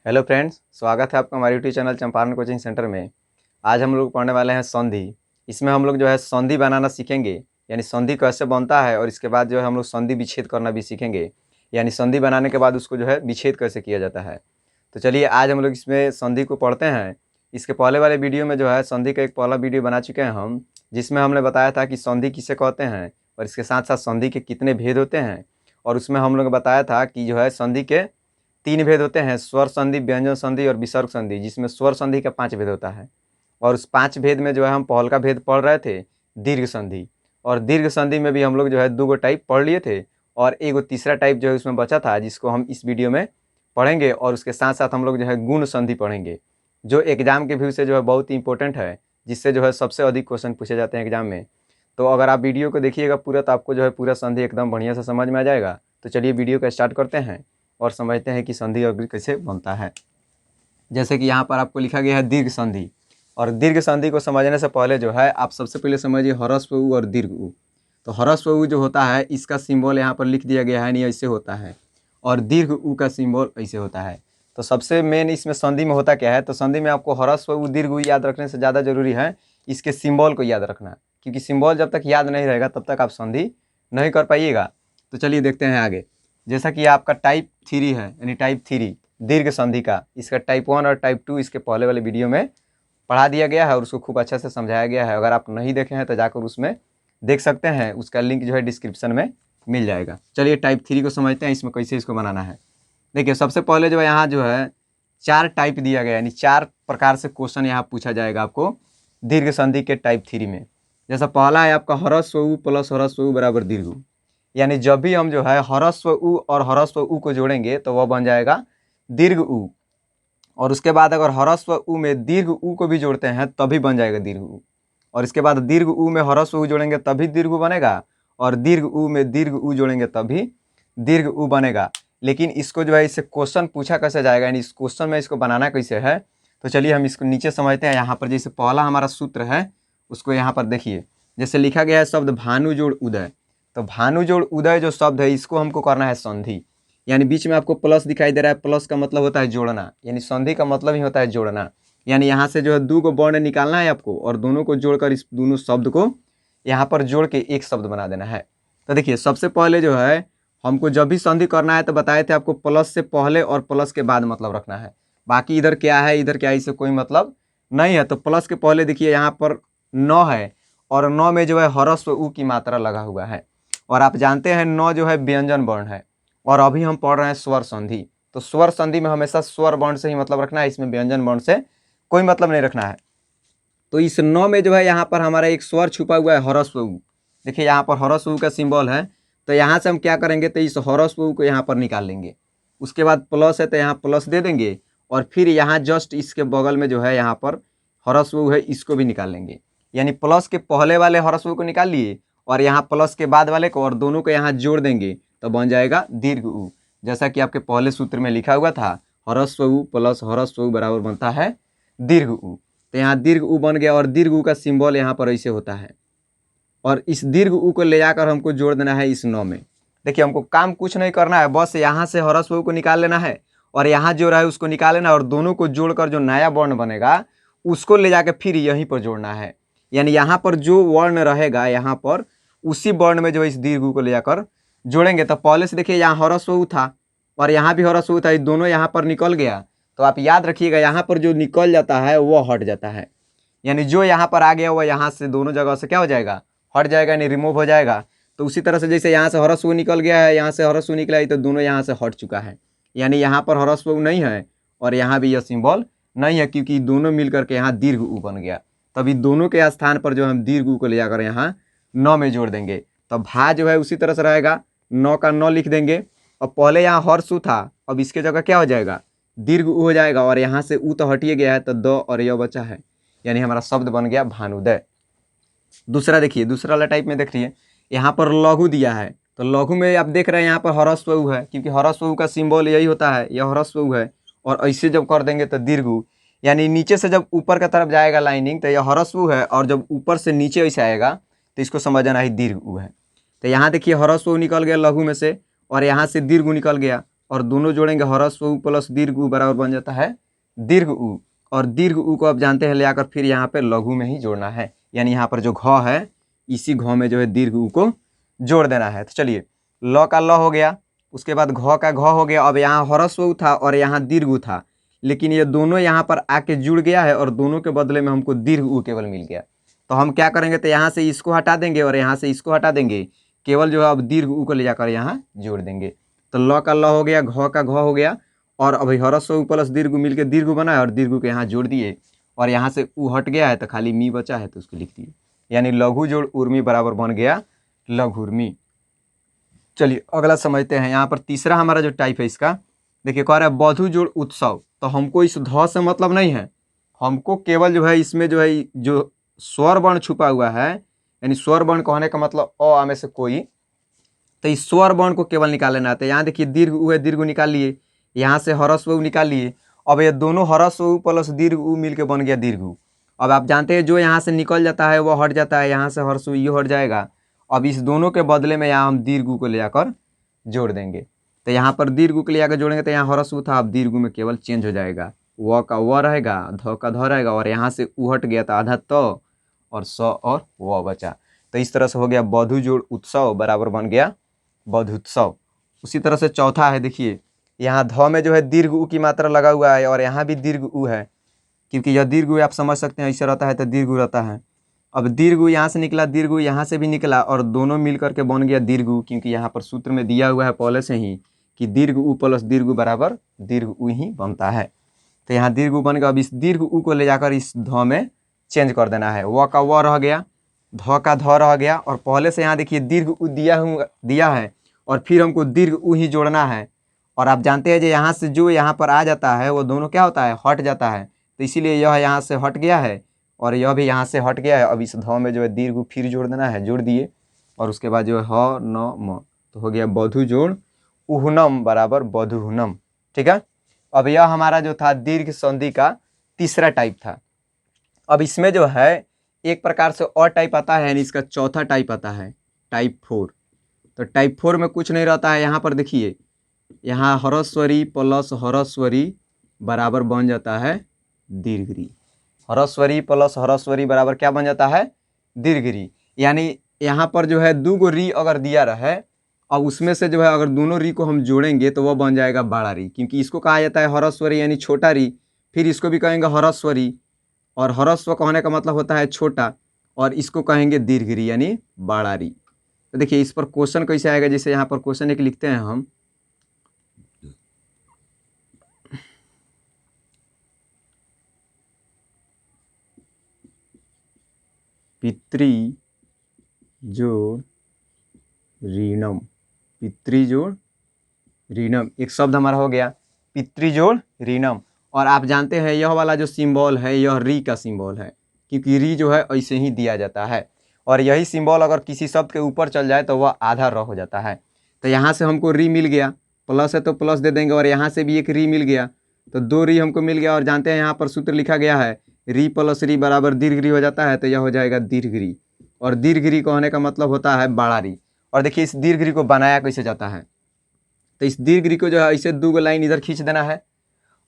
Hello friends, स्वागत है आपका हमारे YouTube channel Champaran coaching centre में। आज हम लोग पढ़ने वाले हैं संधि। इसमें हम लोग जो है संधि बनाना सीखेंगे, यानी संधि कैसे बनता है, और इसके बाद जो है हम लोग संधि विच्छेद करना भी सीखेंगे, यानी संधि बनाने के बाद उसको जो है विच्छेद कैसे किया जाता है। तो चलिए आज हम लोग इसमें संधि को पढ़ते हैं। इसके पहले वाले वीडियो में जो है संधि का एक पहला वीडियो बना चुके हैं हम, जिसमें हमने बताया था कि संधि किसे कहते हैं और इसके साथ साथ संधि के कितने भेद होते हैं। और उसमें हम लोग बताया था कि जो है संधि के 3 भेद होते हैं, स्वर संधि, व्यंजन संधि और विसर्ग संधि, जिसमें स्वर संधि का 5 भेद होता है। और उस 5 भेद में जो है हम पहल का भेद पढ़ रहे थे, दीर्घ संधि। और दीर्घ संधि में भी हम लोग जो है 2 टाइप पढ़ लिए थे, और एक तीसरा टाइप जो है उसमें बचा था, जिसको हम इस वीडियो में पढ़ेंगे। और उसके साथ साथ हम लोग जो है गुण संधि पढ़ेंगे, जो एग्जाम के व्यू से जो है बहुत ही इंपॉर्टेंट है, जिससे जो है सबसे अधिक क्वेश्चन पूछे जाते हैं एग्जाम में। तो अगर आप वीडियो को देखिएगा पूरा, तो आपको जो है पूरा संधि एकदम बढ़िया से समझ में आ जाएगा। तो चलिए वीडियो का स्टार्ट करते हैं और समझते हैं कि संधि और कैसे बनता है। जैसे कि यहाँ पर आपको लिखा गया है दीर्घ संधि। और दीर्घ संधि को समझने से पहले जो है आप सबसे पहले समझिए ह्रस्व उ और दीर्घ उ। तो ह्रस्व उ जो होता है, इसका सिंबल यहाँ पर लिख दिया गया है, नहीं ऐसे होता है। और दीर्घ उ का सिंबल ऐसे होता है। तो सबसे मेन इसमें संधि में होता क्या है, तो संधि में आपको ह्रस्व उ दीर्घ उ याद रखने से ज़्यादा जरूरी है इसके सिंबल को याद रखना, क्योंकि सिंबल जब तक याद नहीं रहेगा तब तक आप संधि नहीं कर पाइएगा। तो चलिए देखते हैं आगे। जैसा कि आपका टाइप 3 है, यानी टाइप 3 दीर्घ संधि का, इसका टाइप 1 और टाइप 2 इसके पहले वाले वीडियो में पढ़ा दिया गया है और उसको खूब अच्छे से समझाया गया है। अगर आप नहीं देखे हैं तो जाकर उसमें देख सकते हैं, उसका लिंक जो है डिस्क्रिप्शन में मिल जाएगा। चलिए टाइप 3 को समझते हैं, इसमें कैसे इसको बनाना है। देखिए सबसे पहले जो है यहाँ जो है 4 टाइप दिया गया है, यानी 4 प्रकार से क्वेश्चन यहाँ पूछा जाएगा आपको दीर्घ संधि के टाइप 3 में। जैसा पहला है आपका ह्रस्व उ प्लस ह्रस्व उ बराबर दीर्घ उ, यानी जब भी हम जो है ह्रस्व उ और ह्रस्व उ को जोड़ेंगे तो वह बन जाएगा दीर्घ उ। और उसके बाद अगर ह्रस्व उ में दीर्घ उ को भी जोड़ते हैं तभी बन जाएगा दीर्घ उ। और इसके बाद दीर्घ उ में ह्रस्व उ जोड़ेंगे तभी दीर्घ उ बनेगा, और दीर्घ उ में दीर्घ उ जोड़ेंगे तभी दीर्घ उ बनेगा। लेकिन इसको जो है इससे क्वेश्चन पूछा कैसे जाएगा, यानी इस क्वेश्चन में इसको बनाना कैसे है, तो चलिए हम इसको नीचे समझते हैं। यहाँ पर जैसे पहला हमारा सूत्र है उसको यहाँ पर देखिए, जैसे लिखा गया है शब्द भानु जोड़ उदय। तो भानु जोड़ उदय जो शब्द है इसको हमको करना है संधि, यानी बीच में आपको प्लस दिखाई दे रहा है, प्लस का मतलब होता है जोड़ना, यानी संधि का मतलब ही होता है जोड़ना। यानी यहाँ से जो है 2 को वर्ण निकालना है आपको, और दोनों को जोड़कर इस दोनों शब्द को यहाँ पर जोड़ के एक शब्द बना देना है। तो देखिए सबसे पहले जो है हमको जब भी संधि करना है तो बताए थे आपको प्लस से पहले और प्लस के बाद मतलब रखना है। बाकी इधर क्या है इधर क्या है इससे कोई मतलब नहीं है। तो प्लस के पहले देखिए यहाँ पर 9 है, और 9 में जो है ह्रस्व उ की मात्रा लगा हुआ है। और आप जानते हैं 9 जो है व्यंजन वर्ण है, और अभी हम पढ़ रहे हैं स्वर संधि। तो स्वर संधि में हमेशा स्वर वर्ण से ही मतलब रखना है, इसमें व्यंजन वर्ण से कोई मतलब नहीं रखना है। तो इस 9 में जो है यहाँ पर हमारा एक स्वर छुपा हुआ है ह्रस्व उ। देखिए यहाँ पर ह्रस्व उ का सिंबल है, तो यहाँ से हम क्या करेंगे, तो इस ह्रस्व उ को यहाँ पर निकाल लेंगे। उसके बाद प्लस है तो यहाँ प्लस दे देंगे, और फिर यहाँ जस्ट इसके बगल में जो है यहाँ पर ह्रस्व उ है, इसको भी निकाल लेंगे। यानी प्लस के पहले वाले ह्रस्व उ को निकाल लिए, और यहाँ प्लस के बाद वाले को, और दोनों को यहाँ जोड़ देंगे तो बन जाएगा दीर्घ उ। जैसा कि आपके पहले सूत्र में लिखा हुआ था, ह्रस्व उ प्लस ह्रस्व उ बराबर बनता है दीर्घ उ। तो यहाँ दीर्घ उ बन गया, और दीर्घ उ का सिंबल यहाँ पर ऐसे होता है। और इस दीर्घ उ को ले जाकर हमको जोड़ देना है इस 9 में। देखिए हमको काम कुछ नहीं करना है, बस यहाँ से ह्रस्व उ को निकाल लेना है, और यहाँ जो रहा है उसको निकाल लेना, और दोनों को जोड़कर जो नया वर्ण बनेगा उसको ले जाकर फिर यहीं पर जोड़ना है। यानी यहाँ पर जो वर्ण रहेगा यहाँ पर, उसी वर्ण में जो इस दीर्घ उ को ले जाकर जोड़ेंगे। तो पहले से देखिए यहाँ ह्रस्व उ था और यहाँ भी ह्रस्व उ था, ये दोनों यहाँ पर निकल गया। तो आप याद रखिएगा यहाँ पर जो निकल जाता है वो हट जाता है, यानी जो यहाँ पर आ गया वो यहाँ से दोनों जगह से क्या हो जाएगा, हट जाएगा, यानी रिमूव हो जाएगा। तो उसी तरह से जैसे यहाँ से ह्रस्व उ निकल गया है, यहाँ से ह्रस्व उ निकला है, तो दोनों यहाँ से हट चुका है। यानी यहाँ पर ह्रस्व उ नहीं है और यहाँ भी यह सिंबल नहीं है, क्योंकि दोनों मिल करके यहाँ दीर्घ उ बन गया। तभी दोनों के स्थान पर जो हम दीर्घ उ को ले जाकर यहाँ 9 में जोड़ देंगे। तो भा जो है उसी तरह से रहेगा, 9 का 9 लिख देंगे, और पहले यहाँ ह्रस्व उ था, अब इसके जगह क्या हो जाएगा, दीर्घ उ हो जाएगा, और यहाँ से उ तो हटिए गया है तो द और य बचा है, यानी हमारा शब्द बन गया भानुदय। दूसरा देखिए, दूसरा वाला टाइप में देख रही है, यहाँ पर लघु दिया है। तो लघु में आप देख रहे हैं यहाँ पर ह्रस्व उ है, क्योंकि ह्रस्व उ का सिंबल यही होता है, यह ह्रस्व उ है। और ऐसे जब कर देंगे तो दीर्घ उ, यानी नीचे से जब ऊपर की तरफ जाएगा लाइनिंग तो यह ह्रस्व उ है, और जब ऊपर से नीचे ऐसे आएगा तो इसको समझना ही दीर्घ उ है। तो यहाँ देखिए ह्रस्व उ निकल गया लघु में से, और यहाँ से दीर्घ उ निकल गया। और दोनों जोड़ेंगे ह्रस्व उ प्लस दीर्घ उ बराबर बन जाता है दीर्घ उ। और दीर्घ उ को आप जानते हैं ले आकर फिर यहाँ पे लघु में ही जोड़ना है, यानी यहाँ पर जो घ है इसी घ में जो है दीर्घ उ को जोड़ देना है। तो चलिए ल का ल हो गया, उसके बाद घ का घ हो गया। अब यहाँ ह्रस्व उ था और यहाँ दीर्घ उ था, लेकिन ये दोनों यहाँ पर आके जुड़ गया है और दोनों के बदले में हमको दीर्घ उ केवल मिल गया। तो हम क्या करेंगे, तो यहाँ से इसको हटा देंगे और यहाँ से इसको हटा देंगे, केवल जो है अब दीर्घ उ को ले जाकर यहाँ जोड़ देंगे। तो ल का ल हो गया, घ का घ हो गया, और अभी ह्रस्व उ प्लस दीर्घ उ मिलकर दीर्घ उ बना है और दीर्घ उ के यहाँ जोड़ दिए और यहाँ से उ हट गया है तो खाली मी बचा है तो उसको लिख दिए, यानी लघु जोड़ उर्मी बराबर बन गया लघुर्मी। चलिए अगला समझते हैं। यहाँ पर तीसरा हमारा जो टाइप है इसका देखिए, कह रहा है बधु जोड़ उत्सव। तो हमको इस ध से मतलब नहीं है, हमको केवल जो है इसमें जो है जो स्वर वर्ण छुपा हुआ है, यानी स्वर वर्ण कहने का मतलब अ आ में से कोई, तो इस स्वर वर्ण को केवल निकाल लेना आता है। यहाँ देखिए दीर्घ उ है, दीर्घ उ निकाल लिए, यहाँ से ह्रस्व उ निकाल लिए। अब ये दोनों ह्रस्व उ प्लस दीर्घ उ मिलकर बन गया दीर्घ उ। अब आप जानते हैं जो यहाँ से निकल जाता है वो हट जाता है, यहाँ से ह्रस्व ये हट जाएगा। अब इस दोनों के बदले में यहाँ हम दीर्घ उ को ले जाकर जोड़ देंगे। तो यहाँ पर दीर्घ उ को ले जाकर जोड़ेंगे तो यहाँ ह्रस्व था, अब दीर्घ उ में केवल चेंज हो जाएगा, व का व रहेगा, ध का ध रहेगा, और यहाँ से उ हट गया तो आधा त और स और व बचा। तो इस तरह से हो गया बधु जोड़ उत्सव बराबर बन गया बधुत्सव। उसी तरह से चौथा है, देखिए यहाँ ध में जो है दीर्घ उ की मात्रा लगा हुआ है और यहाँ भी दीर्घ उ है, क्योंकि यह दीर्घ उ आप समझ सकते हैं ऐसे रहता है तो दीर्घ उ रहता है। अब दीर्घ उ यहाँ से निकला, दीर्घ उ यहाँ से भी निकला और दोनों मिल करके बन गया दीर्घ उ, क्योंकि यहाँ पर सूत्र में दिया हुआ है पहले से ही कि दीर्घ उ प्लस दीर्घ उ बराबर दीर्घ उ ही बनता है। तो यहाँ दीर्घ उ बन गया। अब इस दीर्घ उ को ले जाकर इस ध में चेंज कर देना है, व का व रह गया, ध का ध रह गया, और पहले से यहाँ देखिए दीर्घ उ दिया है और फिर हमको दीर्घ उ ही जोड़ना है। और आप जानते हैं जो यहाँ से जो यहाँ पर आ जाता है वो दोनों क्या होता है, हट जाता है। तो इसीलिए यह यहाँ से हट गया है और यह भी यहाँ से हट गया है। अब इस ध में जो है दीर्घ उ फिर जोड़ देना है, जोड़ दिए, और उसके बाद जो है ह न म, तो हो गया बधु जोड़ उहुनम बराबर बधुहुनम। ठीक है। अब यह हमारा जो था दीर्घ संधि का तीसरा टाइप था। अब इसमें जो है एक प्रकार से और टाइप आता है, यानी इसका चौथा टाइप आता है, टाइप 4। तो टाइप 4 में कुछ नहीं रहता है, यहाँ पर देखिए यहाँ ह्रस्वरी प्लस ह्रस्वरी बराबर बन जाता है दीर्घरी। ह्रस्वरी प्लस ह्रस्वरी बराबर क्या बन जाता है, दीर्घरी। यानी यहाँ पर जो है दो गो री अगर दिया रहे, अब उसमें से जो है अगर दोनों री को हम जोड़ेंगे तो वह बन जाएगा बड़ा री, क्योंकि इसको कहा जाता है ह्रस्वरी यानी छोटा री, फिर इसको भी कहेंगे ह्रस्वरी, और ह्रस्व कहने का मतलब होता है छोटा, और इसको कहेंगे दीर्घरी यानी बड़ा री। तो देखिए इस पर क्वेश्चन कैसे आएगा, जैसे यहाँ पर क्वेश्चन एक लिखते हैं हम, पितृ जोड़ ऋणम, पितृ जोड़ ऋणम, एक शब्द हमारा हो गया पितृ जोड़ ऋणम। और आप जानते हैं यह वाला जो सिंबल है यह री का सिंबल है, क्योंकि री जो है ऐसे ही दिया जाता है, और यही सिंबल अगर किसी शब्द के ऊपर चल जाए तो वह आधा र हो जाता है। तो यहाँ से हमको री मिल गया, प्लस है तो प्लस दे देंगे, और यहाँ से भी एक री मिल गया, तो दो री हमको मिल गया। और जानते हैं यहाँ पर सूत्र लिखा गया है री प्लस री बराबर दीर्घ री हो जाता है, तो यह हो जाएगा दीर्घ री, और दीर्घ री कहने का मतलब होता है बड़ा री। और देखिए इस दीर्घ री को बनाया कैसे जाता है, तो इस दीर्घ री को जो है ऐसे दो लाइन इधर खींच देना है,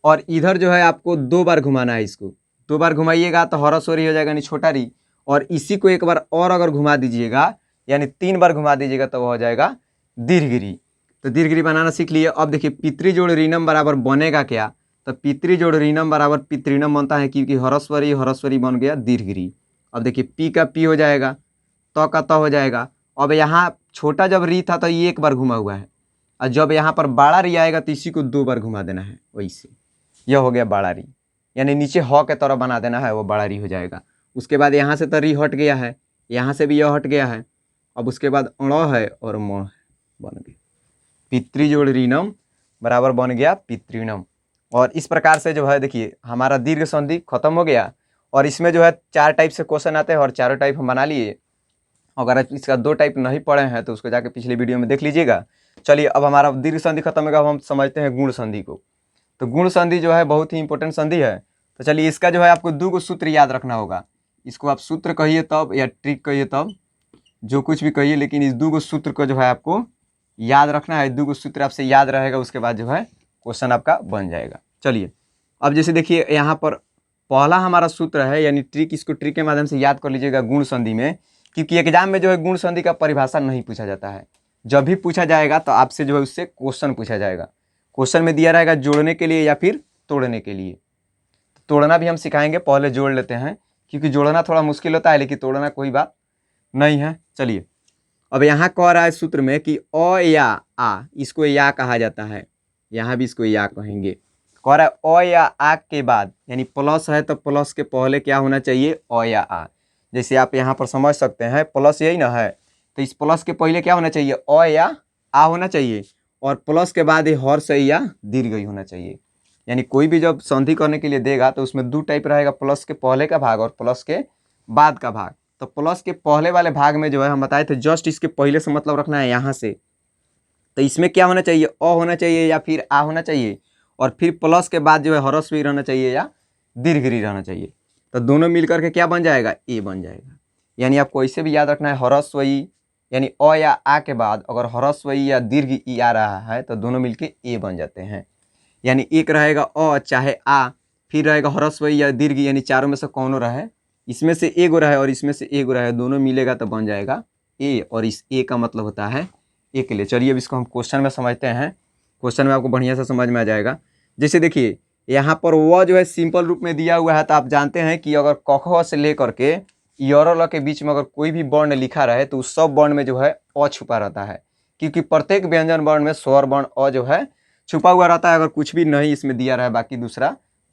और इधर जो है आपको 2 बार घुमाना है। इसको 2 बार घुमाइएगा तो ह्रस्वरी हो जाएगा यानी छोटा री, और इसी को एक बार और अगर घुमा दीजिएगा यानी 3 बार घुमा दीजिएगा तो वह हो जाएगा दीर्घ री। तो दीर्घ री बनाना सीख लिए। अब देखिए पितृ जोड़ ऋणम बराबर बनेगा क्या, तो पितृ जोड़ ऋणम बराबर पितृणम बनता है, क्योंकि ह्रस्वरी ह्रस्वरी बन गया दीर्घ री। अब देखिए पी का पी हो जाएगा, त का त हो जाएगा। अब यहाँ छोटा जब री था तो ये एक बार घुमा हुआ है, और जब यहाँ पर बड़ा री आएगा तो इसी को 2 बार घुमा देना है, वैसे यह हो गया बड़ा री, यानी नीचे ह के तरह बना देना है, वो बड़ा री हो जाएगा। उसके बाद यहाँ से तो री हट गया है, यहाँ से भी यह हट गया है। अब उसके बाद अण है और म बन गया, पितृ जोड़ ऋणम बराबर बन गया पितृणम। और इस प्रकार से जो है देखिए हमारा दीर्घ संधि खत्म हो गया। और इसमें जो है 4 टाइप से क्वेश्चन आते हैं और चारों टाइप हम बना लिए। अगर इसका 2 टाइप नहीं पढ़े हैं तो उसको जाके पिछले वीडियो में देख लीजिएगा। चलिए अब हमारा दीर्घ संधि खत्म होगा, अब हम समझते हैं गुण संधि को। तो गुण संधि जो है बहुत ही इंपॉर्टेंट संधि है। तो चलिए इसका जो है आपको 2 गो सूत्र याद रखना होगा। इसको आप सूत्र कहिए तब या ट्रिक कहिए तब, जो कुछ भी कहिए, लेकिन इस 2 गो सूत्र को जो है आपको याद रखना है, 2 सूत्र आपसे याद रहेगा, उसके बाद जो है क्वेश्चन आपका बन जाएगा। चलिए अब जैसे देखिए यहाँ पर पहला हमारा सूत्र है, यानी ट्रिक, इसको ट्रिक के माध्यम से याद कर लीजिएगा गुण संधि में, क्योंकि एग्जाम में जो है गुण संधि का परिभाषा नहीं पूछा जाता है। जब भी पूछा जाएगा तो आपसे जो है उससे क्वेश्चन पूछा जाएगा। क्वेश्चन में दिया रहेगा जोड़ने के लिए या फिर तोड़ने के लिए। तोड़ना भी हम सिखाएंगे, पहले जोड़ लेते हैं, क्योंकि जोड़ना थोड़ा मुश्किल होता है, लेकिन तोड़ना कोई बात नहीं है। चलिए अब यहाँ कह रहा है सूत्र में कि अ या आ, इसको या कहा जाता है, यहाँ भी इसको या कहेंगे। कह रहा है अ या आ के बाद, यानी प्लस है तो प्लस के पहले क्या होना चाहिए, अ या आ। जैसे आप यहाँ पर समझ सकते हैं प्लस यही ना है, तो इस प्लस के पहले क्या होना चाहिए, अ या आ होना चाहिए, और प्लस के बाद ये हर्ष या दीर्घ ही होना चाहिए। यानी कोई भी जब संधि करने के लिए देगा तो उसमें 2 टाइप रहेगा, प्लस के पहले का भाग और प्लस के बाद का भाग। तो प्लस के पहले वाले भाग में जो है हम बताए थे जस्ट इसके पहले से मतलब रखना है यहाँ से, तो इसमें क्या होना चाहिए, अ होना चाहिए या फिर आ होना चाहिए, और फिर प्लस के बाद जो है ह्रस्व ई रहना चाहिए या दीर्घ ई रहना चाहिए। तो दोनों मिल करके क्या बन जाएगा, ए बन जाएगा। यानी आपको ऐसे भी याद रखना है, ह्रस्व ई यानी अ या आ के बाद अगर ह्रस्व ई या दीर्घ ई आ रहा है तो दोनों मिलके ए बन जाते हैं। यानी एक रहेगा अ चाहे आ, फिर रहेगा ह्रस्व ई या दीर्घ, यानी चारों में से कौनों रहे, इसमें से एगो रहे और इसमें से एगो रहे, दोनों मिलेगा तो बन जाएगा ए, और इस ए का मतलब होता है ए के लिए। चलिए अब इसको हम क्वेश्चन में समझते हैं, क्वेश्चन में आपको बढ़िया से समझ में आ जाएगा। जैसे देखिए यहाँ पर वह जो है सिंपल रूप में दिया हुआ है, तो आप जानते हैं कि अगर क ख से लेकर के य र ल के बीच में अगर कोई भी वर्ण लिखा रहे तो उस सब वर्ण में जो है अ छुपा रहता है, क्योंकि प्रत्येक व्यंजन वर्ण में स्वर वर्ण अ जो है छुपा हुआ रहता है, अगर कुछ भी नहीं इसमें दिया रहा है बाकी दूसरा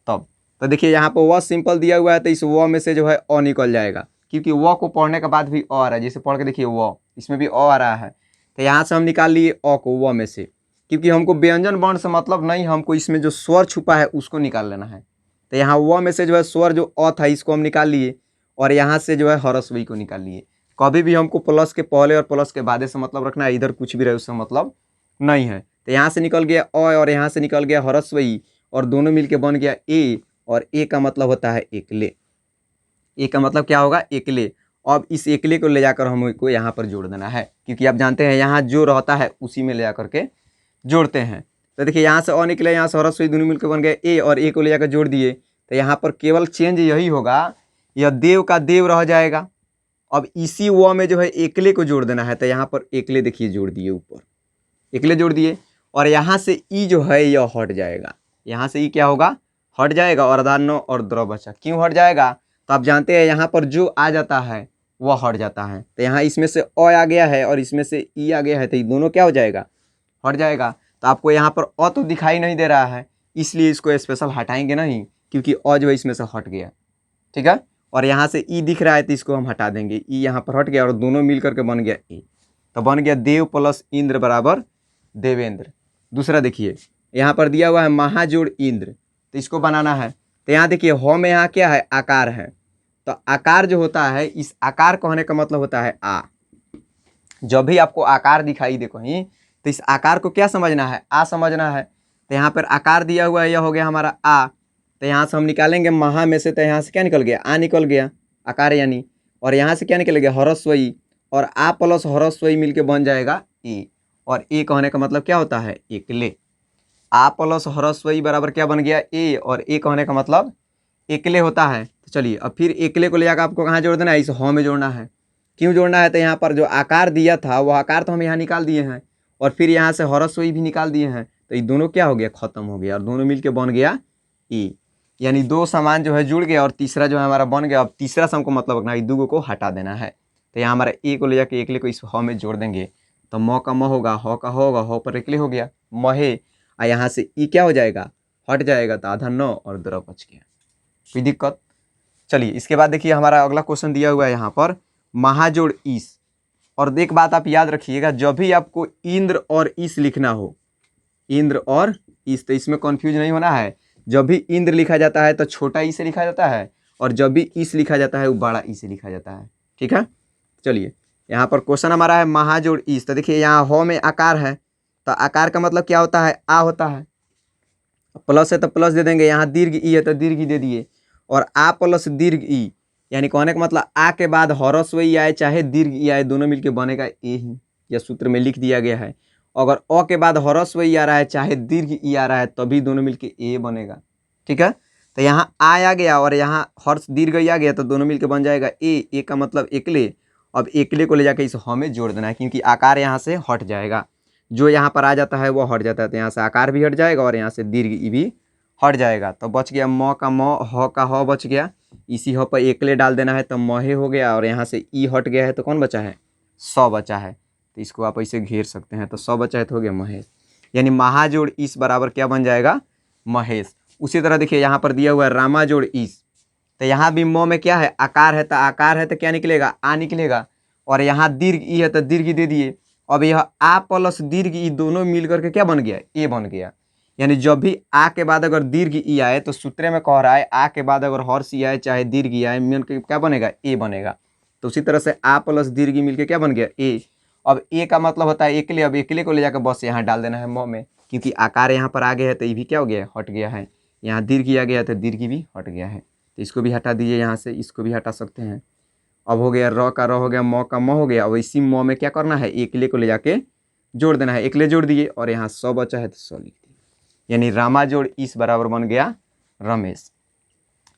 तब। तो देखिए यहाँ पर व सिंपल दिया हुआ है, तो इस व में से जो है अ निकल जाएगा, क्योंकि व को पढ़ने के बाद भी अ आ रहा है। जैसे पढ़ के देखिए व, इसमें भी अ आ रहा है, तो यहाँ से हम निकाल लिए अ को व में से, क्योंकि हमको व्यंजन वर्ण से मतलब नहीं, हमको इसमें जो स्वर छुपा है उसको निकाल लेना है। तो यहाँ व में से जो है स्वर जो अ था इसको हम निकाल लिए, और यहाँ से जो है ह्रस्व ई को निकाल लिए। कभी भी हमको प्लस के पहले और प्लस के बाद से मतलब रखना है, इधर कुछ भी रहे उससे मतलब नहीं है। तो यहाँ से निकल गया अ और यहाँ से निकल गया ह्रस्व ई, और दोनों मिलके बन गया ए, और ए का मतलब होता है एकले। ए का मतलब क्या होगा, एकले। अब इस एकले को ले जाकर हमको यहाँ पर जोड़ देना है, क्योंकि आप जानते हैं यहाँ जो रहता है उसी में ले जाकर के जोड़ते हैं। तो देखिए यहाँ से अ निकले, यहाँ से ह्रस्व ई, दोनों मिलकर बन गए ए, और ए को ले जाकर जोड़ दिए। तो यहाँ पर केवल चेंज यही होगा, यह देव का देव रह जाएगा। अब इसी व में जो है एकले को जोड़ देना है, तो यहाँ पर एकले देखिए जोड़ दिए, ऊपर एकले जोड़ दिए, और यहाँ से ई जो है यह हट जाएगा। यहाँ से ई क्या होगा, हट जाएगा, और अर्धान्न और द्रव बचा। क्यों हट जाएगा, तो आप जानते हैं यहाँ पर जो आ जाता है वह हट जाता है। तो यहाँ इसमें से अ आ गया है और इसमें से ई आ गया है, तो ये दोनों क्या हो जाएगा, हट जाएगा। तो आपको यहाँ पर अ तो दिखाई नहीं दे रहा है, इसलिए इसको स्पेशल हटाएंगे नहीं, क्योंकि अ जो है इसमें से हट गया, ठीक है। और यहाँ से ई दिख रहा है तो इसको हम हटा देंगे, ई यहाँ पर हट गया और दोनों मिल करके बन गया ए। तो बन गया देव प्लस इंद्र बराबर देवेंद्र। दूसरा देखिए यहाँ पर दिया हुआ है महाजोड़ इंद्र, तो इसको बनाना है। तो यहाँ देखिए ह में यहाँ क्या है, आकार है। तो आकार जो होता है, इस आकार कहने का मतलब होता है आ। जब भी आपको आकार दिखाई दे कहीं, तो इस आकार को क्या समझना है, आ समझना है। तो यहाँ पर आकार दिया हुआ है, यह हो गया हमारा आ। तो यहाँ से हम निकालेंगे महा में से, तो यहाँ से क्या निकल गया, आ निकल गया, आकार यानी। और यहाँ से क्या निकल गया, ह्रस्व ई, और आ प्लस ह्रस्व ई मिलके बन जाएगा ए। और ए कहने का मतलब क्या होता है, एकले। आ प्लस ह्रस्व ई बराबर क्या बन गया, ए, और ए कहने का मतलब एकले होता है। तो चलिए अब फिर एकले को ले जाकर आपको कहाँ जोड़ देना है, इस ह में जोड़ना है। क्यों जोड़ना है, तो यहाँ पर जो आकार दिया था वह आकार तो हम यहाँ निकाल दिए हैं, और फिर यहाँ से ह्रस्व ई भी निकाल दिए हैं। तो ये दोनों क्या हो गया, खत्म हो गया, और दोनों मिलके बन गया ई। यानी दो सामान जो है जुड़ गया, और तीसरा जो है हमारा बन गया। अब तीसरा से हमको मतलब रखना है, दो को हटा देना है। तो यहाँ हमारा ए को ले जाके एकले को इस ह में जोड़ देंगे, तो म का म होगा, ह का ह होगा, ह पर एकले हो गया महे, और यहाँ से ई क्या हो जाएगा, हट जाएगा, तो आधा न और द्रव बच गया। कोई दिक्कत। चलिए इसके बाद देखिए हमारा अगला क्वेश्चन दिया हुआ है यहाँ पर महाजोड़ ईस। और एक बात आप याद रखिएगा, जब भी आपको इंद्र और ईस लिखना हो, इंद्र और ईस, तो इसमें कंफ्यूज नहीं होना है। जब भी इंद्र लिखा जाता है तो छोटा ई से लिखा जाता है, और जब भी ईस लिखा जाता है वो बड़ा ई से लिखा जाता है, ठीक है। चलिए यहाँ पर क्वेश्चन हमारा है महाजोड़ ईस। तो देखिए यहाँ ह में आकार है, तो आकार का मतलब क्या होता है, आ होता है। प्लस है तो प्लस दे देंगे, यहाँ दीर्घ ई है तो दीर्घ ई दे दिए, और आ प्लस दीर्घ ई, यानी कहने का मतलब आ के बाद ह्रस्व ई आए चाहे दीर्घ ई आए, दोनों मिलके बनेगा ए ही, यह सूत्र में लिख दिया गया है। अगर अ के बाद ह्रस्व ई आ रहा है चाहे दीर्घ ई आ रहा है तभी दोनों मिलके ए बनेगा। ठीक है, तो यहाँ आ गया और यहाँ हर्ष दीर्घ ई आ गया तो दोनों मिलके बन जाएगा ए का मतलब एकले। अब एकले को ले जाके इस ह में जोड़ देना है क्योंकि आकार यहाँ से हट जाएगा, जो यहाँ पर आ जाता है वो हट जाता है, तो यहाँ से आकार भी हट जाएगा और यहाँ से दीर्घ ई भी हट जाएगा। तो बच गया म का म, ह का ह बच गया, इसी ह पर एकले डाल देना है तो महे हो गया और यहाँ से ई हट गया है तो कौन बचा है, स बचा है। तो इसको आप ऐसे घेर सकते हैं, तो स बचा है तो हो गया महेश, यानी महाजोड़ ईस बराबर क्या बन जाएगा, महेश। उसी तरह देखिए यहाँ पर दिया हुआ है रामा जोड़ ईस, तो यहाँ भी म में क्या है, आकार है, तो आकार है तो क्या निकलेगा, आ निकलेगा, और यहाँ दीर्घ ई है तो दीर्घ दे दिए। अब यह आ प्लस दीर्घ ई दोनों मिल करके क्या बन गया, ए बन गया। यानी जब भी आ के बाद अगर दीर्घ ई आए तो सूत्र में कह रहा है आ के बाद अगर हर्ष ई आए चाहे दीर्घ ई आए मिल के क्या बनेगा, ए बनेगा। तो उसी तरह से आ प्लस दीर्घ ई मिल के क्या बन गया, ए। अब ए का मतलब होता है एकले, अब एकले को ले जाकर बस यहाँ डाल देना है म में, क्योंकि आकार यहाँ पर आ गया है तो ये भी क्या हो गया, हट गया है। यहाँ दीर्घ आ गया तो दीर्घ भी हट गया है, तो इसको भी हटा दीजिए, यहाँ से इसको भी हटा सकते हैं। अब हो गया र का र हो गया, म का म हो गया। अब इसी म में क्या करना है, एकले को ले जाके जोड़ देना है, एकले जोड़ दिए और यहाँ 100 बचा है तो 100 लिख दिए, यानी रामा जोड़ इस बराबर बन गया रमेश।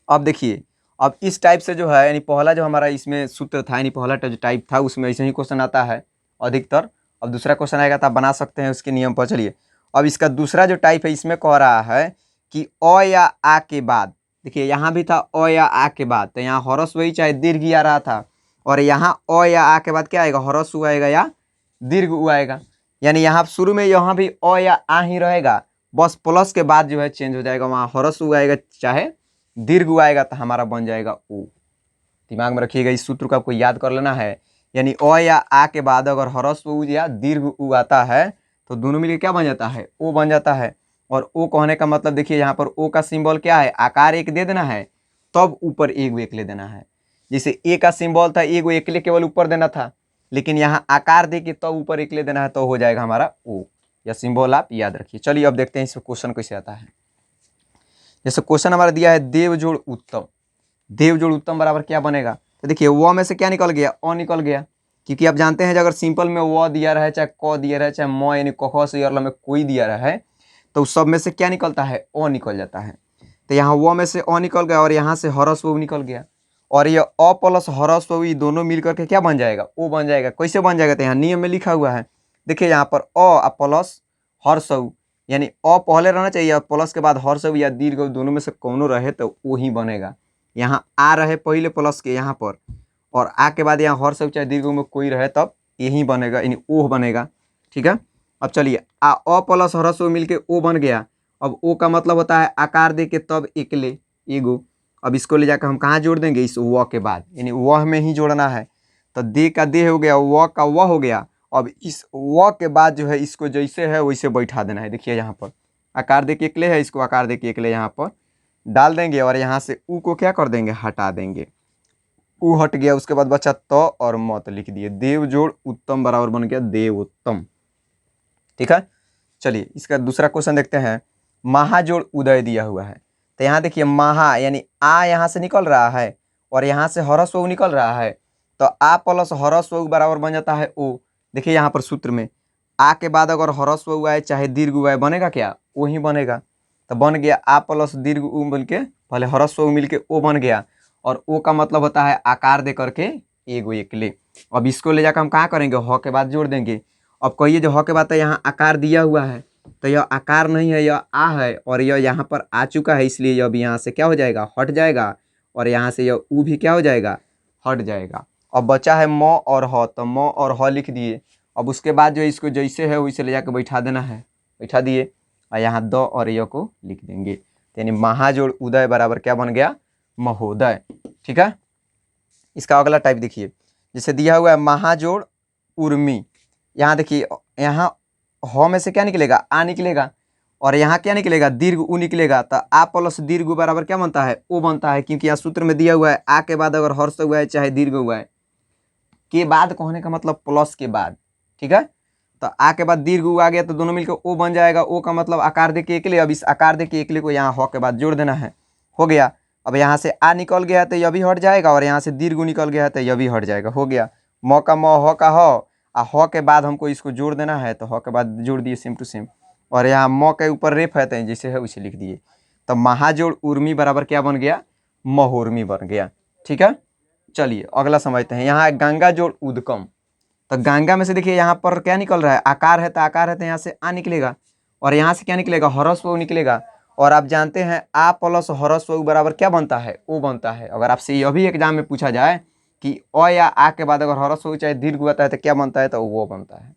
अब देखिए, अब इस टाइप से जो है, यानी पहला जो हमारा इसमें सूत्र था, यानी पहला जो टाइप था उसमें ऐसे ही क्वेश्चन आता है अधिकतर। अब दूसरा क्वेश्चन आएगा तो आप बना सकते हैं उसके नियम पर। चलिए, अब इसका दूसरा जो टाइप है इसमें कह रहा है कि अ या आ के बाद, देखिए यहाँ भी था अ या आ के बाद, तो यहाँ ह्रस्व ई चाहे दीर्घ ई आ रहा था, और यहाँ अ या आ के बाद क्या आएगा, ह्रस्व आएगा या दीर्घ उ आएगा। यानी यहाँ शुरू में यहाँ भी अ या आ ही रहेगा, बस प्लस के बाद जो है चेंज हो जाएगा, वहाँ ह्रस्व आएगा चाहे दीर्घ उ आएगा, तो हमारा बन जाएगा उ। दिमाग में रखिएगा, इस सूत्र को आपको याद कर लेना है। यानी अ या आ के बाद अगर ह्रस्व उ या दीर्घ उ आता है तो दोनों मिलकर क्या बन जाता है, ओ बन जाता है। और ओ कहने का मतलब देखिए यहाँ पर ओ का सिंबल क्या है, आकार एक दे देना है तब ऊपर एगो एकले देना है। जैसे ए का सिंबल था एगो एकले केवल ऊपर देना था, लेकिन यहाँ आकार दे के तब ऊपर एकले देना है, तो हो जाएगा हमारा ओ। यह सिंबल आप याद रखिए। चलिए अब देखते हैं इस क्वेश्चन कैसे आता है। जैसे क्वेश्चन हमारा दिया है देव जोड़ उत्तम, देव जोड़ उत्तम बराबर क्या बनेगा, तो देखिए व में से क्या निकल गया, अ निकल गया, क्योंकि आप जानते हैं अगर सिंपल में व दिया रहे चाहे क दिया रहे चाहे म यानी क से में कोई दिया रहे तो उस सब में से क्या निकलता है, अ निकल जाता है। तो यहाँ व में से अ निकल गया और यहाँ से ह्रस्व निकल गया, और ये अ प्लस ह्रस्व दोनों मिल करके क्या बन जाएगा, ओ बन जाएगा। कैसे बन जाएगा, तो यहाँ नियम में लिखा हुआ है, देखिए यहाँ पर अ प्लस ह्रस्व, यानी अ पहले रहना चाहिए प्लस के बाद हर्षव या दीर्घ दोनों में से कौनो रहे तो वो ही बनेगा। यहाँ आ रहे पहले प्लस के यहाँ पर, और आ के बाद यहाँ हर्षव चाहे दीर्घ में कोई रहे तब यही बनेगा, यानी ओह बनेगा। ठीक है, अब चलिए अ प्लस ह्रस्व मिलके ओ बन गया। अब ओ का मतलब होता है आकार दे के तब एकले एगो। अब इसको ले जाकर हम कहाँ जोड़ देंगे, इस व के बाद, यानी वह में ही जोड़ना है। तो दे का दे हो गया, व का व हो गया। अब इस व के बाद जो है इसको जैसे है वैसे बैठा देना है। देखिए यहाँ पर आकार दे के एकले है, इसको आकार दे के एकले यहाँ पर डाल देंगे और यहाँ से उ को क्या कर देंगे, हटा देंगे। उ हट गया, उसके बाद बचा त और मत लिख दिए, देव जोड़ उत्तम बराबर बन गया देव उत्तम। ठीक है, चलिए इसका दूसरा क्वेश्चन देखते हैं। महाजोड़ उदय दिया हुआ है, तो यहाँ देखिए महा यानी आ यहाँ से निकल रहा है और यहाँ से ह्रस्व निकल रहा है, तो आ प्लस ह्रस्व बराबर बन जाता है ओ। देखिए यहाँ पर सूत्र में आ के बाद अगर ह्रस्व आए चाहे दीर्घ आए बनेगा क्या, ओ ही बनेगा। तो बन गया आ प्लस दीर्घ उ मिल के पहले ह्रस्व मिल के ओ बन गया, और ओ का मतलब होता है आकार दे करके एगो एकले। अब इसको ले जाकर हम कहाँ करेंगे, ह के बाद जोड़ देंगे। अब कहिए जो ह के बाद यहाँ आकार दिया हुआ है, तो यह आकार नहीं है, यह आ है, और यह यहाँ पर आ चुका है, इसलिए यह भी यहाँ से क्या हो जाएगा, हट जाएगा, और यहाँ से यह उ भी क्या हो जाएगा, हट जाएगा। अब बचा है म और ह, तो म और ह लिख दिए। अब उसके बाद जो इसको जैसे है वैसे ले जाकर बैठा देना है, बैठा दिए, और यहाँ द और य को लिख देंगे। यानी महाजोड़ उदय बराबर क्या बन गया, महोदय। ठीक है, इसका अगला टाइप देखिए, जैसे दिया हुआ है महाजोड़ उर्मी। यहाँ देखिए यहाँ ह में से क्या निकलेगा, आ निकलेगा, और यहाँ क्या निकलेगा, दीर्घ उ निकलेगा। तो आ प्लस दीर्घ उ बराबर क्या बनता है, ओ बनता है, क्योंकि यहाँ सूत्र में दिया हुआ है आ के बाद अगर हर्ष हुआ है चाहे दीर्घ हुआ है, के बाद कहने का मतलब प्लस के बाद। ठीक है, तो आ के बाद दीर्घ उ आ गया तो दोनों मिलकर ओ बन जाएगा। ओ का मतलब आकार दे के एकले, अब इस आकार दे के एकले को यहाँ ह के बाद जोड़ देना है, हो गया। अब यहाँ से आ निकल गया तो यह भी हट जाएगा, और यहाँ से दीर्घ उ निकल गया है तो यह भी हट जाएगा, हो गया। म का म, ह का ह, ह के बाद हमको इसको जोड़ देना है, तो ह के बाद जोड़ दिए सेम टू सेम, और यहाँ म के ऊपर रेफ है तो जैसे है वैसे लिख दिए। तो महाजोड़ उर्मी बराबर क्या बन गया, महोर्मी बन गया। ठीक है, चलिए अगला समझते हैं। यहाँ गंगा जोड़ उद्गम, तो गंगा में से देखिए यहाँ पर क्या निकल रहा है, आकार है तो आकार है तो यहाँ से आ निकलेगा, और यहाँ से क्या निकलेगा, ह्रस्व उ निकलेगा। और आप जानते हैं आ प्लस ह्रस्व उ बराबर क्या बनता है, ओ बनता है। अगर आपसे यह भी एग्जाम में पूछा जाए कि अ या आ के बाद अगर ह्रस्व उ चाहे दीर्घ आता है तो क्या बनता है, तो वो बनता है।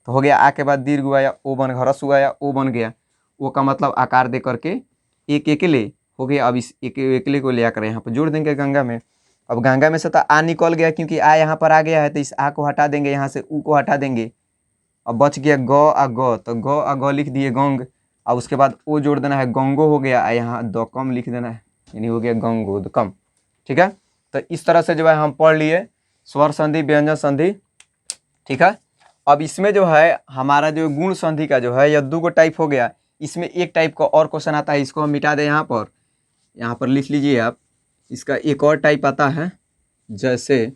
तो हो गया आ के बाद दीर्घ हुआ या ओ बन, ह्रस्व हुआ या ओ बन गया। ओ का मतलब आकार दे करके एक एकले हो गया। अब इस एक एकले को ले आकर यहाँ पर जोड़ देंगे गंगा में। अब गंगा में से तो आ निकल गया, क्योंकि आ यहाँ पर आ गया है, तो इस आ को हटा देंगे, यहाँ से उ को हटा देंगे। अब बच गया ग आ ग, तो ग आ ग लिख दिए गंग। अब उसके बाद ओ जोड़ देना है, गंगो हो गया, यहाँ दकम लिख देना है, यानी हो गया गंगोदकम। ठीक है, तो इस तरह से जो है हम पढ़ लिए स्वर संधि, व्यंजन संधि। ठीक है, अब इसमें जो है हमारा जो गुण संधि का जो है यह 2 टाइप हो गया। इसमें एक टाइप का और क्वेश्चन आता है, इसको हम मिटा दें यहाँ पर लिख लीजिए आप। इसका एक और टाइप आता है, जैसे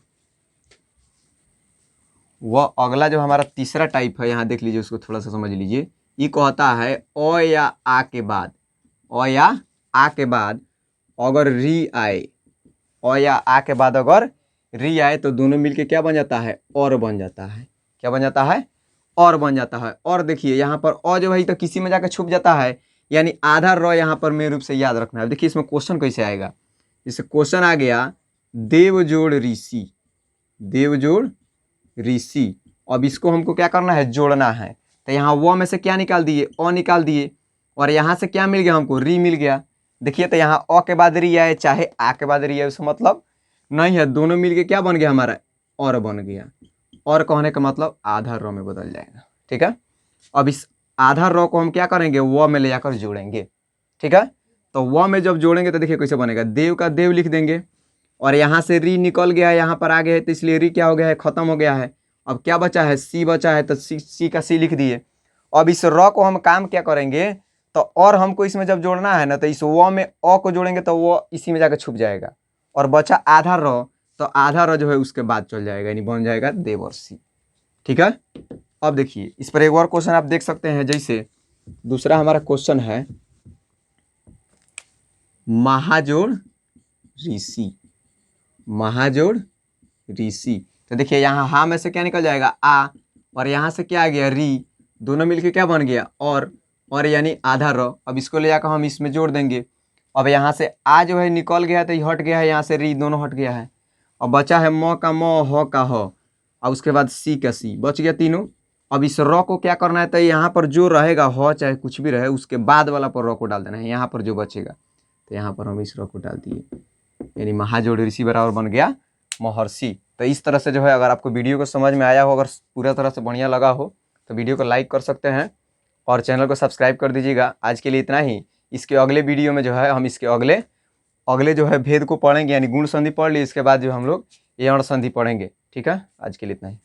वह अगला जो हमारा तीसरा टाइप है, यहाँ देख लीजिए, उसको थोड़ा सा समझ लीजिए। ये कहता है अ या आ के बाद, अ या आ के बाद अगर री आए, अ या आ के बाद अगर री आए तो दोनों मिलके क्या बन जाता है, और बन जाता है। क्या बन जाता है, और बन जाता है। और देखिए यहाँ पर अ जो है तो किसी में जाकर छुप जाता है, यानी आधा र यहाँ पर मेन रूप से याद रखना है। देखिए इसमें क्वेश्चन कैसे आएगा, जैसे क्वेश्चन आ गया देव जोड़ ऋषि, देव जोड़ ऋषि। अब इसको हमको क्या करना है, जोड़ना है। तो यहाँ वो में से क्या निकाल दिए, अ निकाल दिए, और यहाँ से क्या मिल गया हमको, री मिल गया। देखिए तो यहाँ अ के बाद री आए चाहे आ के बाद री आए, उसका मतलब नहीं है, दोनों मिलके क्या बन गया हमारा, और बन गया। और कहने का मतलब आधा र में बदल जाएगा। ठीक है, अब इस आधा र को हम क्या करेंगे, व में ले जाकर जोड़ेंगे। ठीक है, तो व में जब जोड़ेंगे तो देखिए कैसे बनेगा, देव का देव लिख देंगे, और यहाँ से री निकल गया है, यहाँ पर आ गया है, तो इसलिए री क्या हो गया है, खत्म हो गया है। अब क्या बचा है, सी बचा है, तो सी का सी लिख दिए। अब इस र को हम काम क्या करेंगे, तो और हमको इसमें जब जोड़ना है ना, तो इस व में अ को जोड़ेंगे तो वो इसी में जाकर छुप जाएगा, और बचा आधा र, तो आधा र जो है उसके बाद चल जाएगा, यानी बन जाएगा देवर्षि। ठीक है, अब देखिए इस पर एक और क्वेश्चन आप देख सकते हैं। जैसे दूसरा हमारा क्वेश्चन है महाजोड़ ऋषि, महाजोड़ ऋषि। तो देखिए यहाँ हा में से क्या निकल जाएगा, आ, और यहाँ से क्या आ गया, री, दोनों मिलके क्या बन गया, और यानी आधा र। अब इसको ले जाकर हम इसमें जोड़ देंगे। अब यहाँ से आ जो है निकल गया है, तो ये हट गया है, यहाँ से री दोनों हट गया है। अब बचा है म का म, ह का ह, और उसके बाद सी का सी, बच गया तीनों। अब इस र को क्या करना है, तो यहाँ पर जो रहेगा ह चाहे कुछ भी रहे, उसके बाद वाला पर र को डाल देना है, यहाँ पर जो बचेगा, तो यहाँ पर हम इस र को डाल दिए, यानी महाजोड़ ऋषि बराबर बन गया महर्षि। तो इस तरह से जो है, अगर आपको वीडियो को समझ में आया हो, अगर पूरा तरह से बढ़िया लगा हो, तो वीडियो को लाइक कर सकते हैं और चैनल को सब्सक्राइब कर दीजिएगा। आज के लिए इतना ही। इसके अगले वीडियो में जो है हम इसके अगले अगले जो है भेद को पढ़ेंगे, यानी गुण संधि पढ़ ली, इसके बाद जो हम लोग यण संधि पढ़ेंगे। ठीक है, आज के लिए इतना ही।